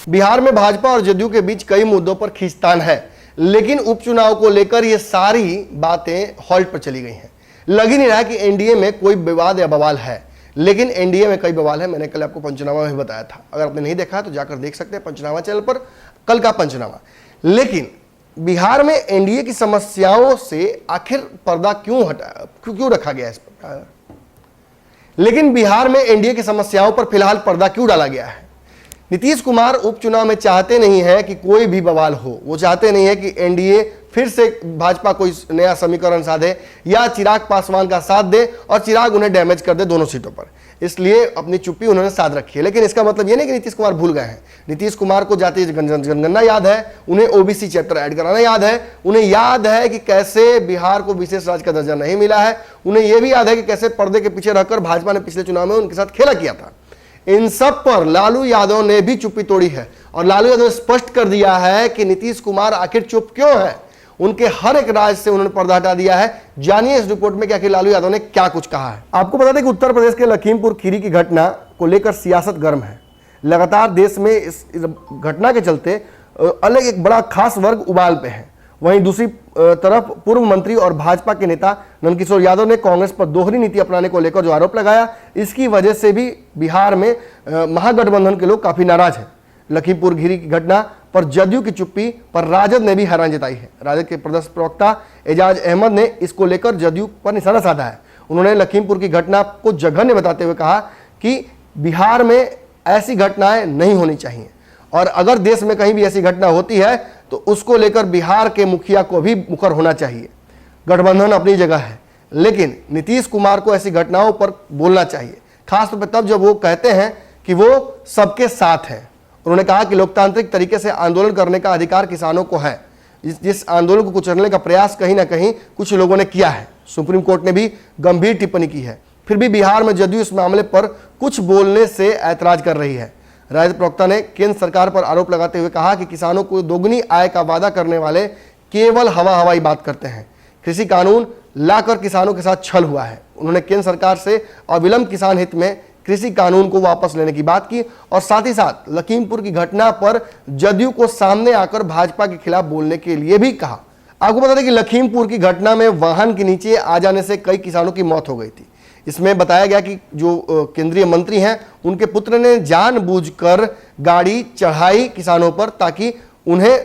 बिहार में भाजपा और जदयू के बीच कई मुद्दों पर खींचतान है, लेकिन उपचुनाव को लेकर ये सारी बातें हॉल्ट पर चली गई हैं। लग ही नहीं रहा कि एनडीए में कोई विवाद या बवाल है, लेकिन एनडीए में कई बवाल है। मैंने कल आपको पंचनामा में बताया था, अगर आपने नहीं देखा तो जाकर देख सकते हैं पंचनामा चैनल पर, कल का पंचनामा। लेकिन बिहार में एनडीए की समस्याओं से आखिर पर्दा क्यों रखा गया इस पर? लेकिन बिहार में एनडीए की समस्याओं पर फिलहाल पर्दा क्यों डाला गया है? नीतीश कुमार उपचुनाव में चाहते नहीं है कि कोई भी बवाल हो। वो चाहते नहीं है कि एनडीए फिर से भाजपा कोई नया समीकरण साधे या चिराग पासवान का साथ दे और चिराग उन्हें डैमेज कर दे दोनों सीटों पर। इसलिए अपनी चुप्पी उन्होंने साध रखी है। लेकिन इसका मतलब ये नहीं कि नीतीश कुमार भूल गए हैं। नीतीश कुमार को जातीय जनगणना याद है, उन्हें ओबीसी चैप्टर ऐड कराना याद है, उन्हें याद है कि कैसे बिहार को विशेष राज्य का दर्जा नहीं मिला है, उन्हें यह भी याद है कि कैसे पर्दे के पीछे रहकर भाजपा ने पिछले चुनाव में उनके साथ खेला किया था। इन सब पर लालू यादव ने भी चुप्पी तोड़ी है और लालू यादव ने स्पष्ट कर दिया है कि नीतीश कुमार आखिर चुप क्यों है। उनके हर एक राज से उन्होंने पर्दा हटा दिया है। जानिए इस रिपोर्ट में कि आखिर लालू यादव ने क्या कुछ कहा है। आपको बता दें कि उत्तर प्रदेश के लखीमपुर खीरी की घटना को लेकर सियासत गर्म है। लगातार देश में इस घटना के चलते अलग एक बड़ा खास वर्ग उबाल पे है। वहीं दूसरी तरफ पूर्व मंत्री और भाजपा के नेता नंदकिशोर यादव ने कांग्रेस पर दोहरी नीति अपनाने को लेकर जो आरोप लगाया, इसकी वजह से भी बिहार में महागठबंधन के लोग काफी नाराज हैं। लखीमपुर खीरी की घटना पर जदयू की चुप्पी पर राजद ने भी हैरान जताई है। राजद के प्रदेश प्रवक्ता एजाज अहमद ने इसको लेकर जदयू पर निशाना साधा है। उन्होंने लखीमपुर की घटना को जघन्य बताते हुए कहा कि बिहार में ऐसी घटनाएं नहीं होनी चाहिए और अगर देश में कहीं भी ऐसी घटना होती है तो उसको लेकर बिहार के मुखिया को भी मुखर होना चाहिए। गठबंधन अपनी जगह है, लेकिन नीतीश कुमार को ऐसी घटनाओं पर बोलना चाहिए, खासतौर पर तब जब वो कहते हैं कि वो सबके साथ हैं। उन्होंने कहा कि लोकतांत्रिक तरीके से आंदोलन करने का अधिकार किसानों को है। जिस आंदोलन को कुचलने का प्रयास कहीं ना कहीं कुछ लोगों ने किया है। सुप्रीम कोर्ट ने भी गंभीर टिप्पणी की है। फिर भी बिहार में जदयू इस मामले पर कुछ बोलने से ऐतराज कर रही है। राजद प्रवक्ता ने केंद्र सरकार पर आरोप लगाते हुए कहा कि किसानों को दोगुनी आय का वादा करने वाले केवल हवाई बात करते हैं। कृषि कानून लाकर किसानों के साथ छल हुआ है। उन्होंने केंद्र सरकार से अविलंब किसान हित में कृषि कानून को वापस लेने की बात की और साथ ही साथ लखीमपुर की घटना पर जदयू को सामने आकर भाजपा के खिलाफ बोलने के लिए भी कहा। आपको बता दें कि लखीमपुर की घटना में वाहन के नीचे आ जाने से कई किसानों की मौत हो गई थी। इसमें बताया गया कि जो केंद्रीय मंत्री हैं उनके पुत्र ने जानबूझकर गाड़ी चढ़ाई किसानों पर ताकि उन्हें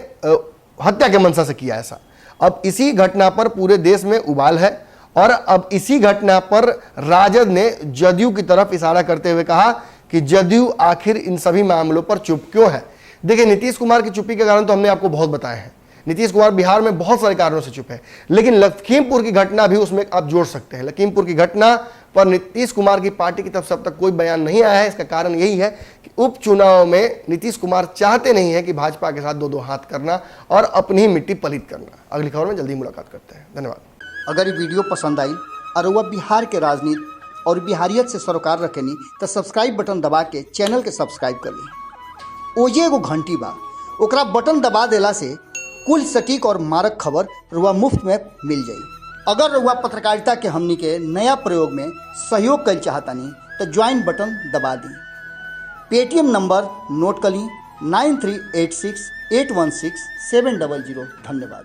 हत्या के मंशा से किया ऐसा। अब इसी घटना पर पूरे देश में उबाल है और अब इसी घटना पर राजद ने जदयू की तरफ इशारा करते हुए कहा कि जदयू आखिर इन सभी मामलों पर चुप क्यों है। देखिए, नीतीश कुमार की चुप्पी के कारण तो हमने आपको बहुत बताए हैं। नीतीश कुमार बिहार में बहुत सारे कारणों से चुप है, लेकिन लखीमपुर की घटना भी उसमें आप जोड़ सकते हैं। लखीमपुर की घटना पर नीतीश कुमार की पार्टी की तरफ से अब तक कोई बयान नहीं आया है। इसका कारण यही है कि उपचुनाव में नीतीश कुमार चाहते नहीं है कि भाजपा के साथ दो हाथ करना और अपनी ही मिट्टी पलीत करना। अगली खबर में जल्दी मुलाकात करते हैं। धन्यवाद। अगर ये वीडियो पसंद आई और वह बिहार के राजनीति और बिहारियत से सरोकार रखेनी तो सब्सक्राइब बटन दबा के चैनल के सब्सक्राइब कर ली। ओजे एगो घंटी बा, ओकरा बटन दबा देला से कुल सटीक और मारक खबर रुआ मुफ्त में मिल जाई। अगर रुआ पत्रकारिता के हमनी के नया प्रयोग में सहयोग कर चाहतानी तो ज्वाइन बटन दबा दी। पेटीएम नंबर नोट कर ली 9386816700। धन्यवाद।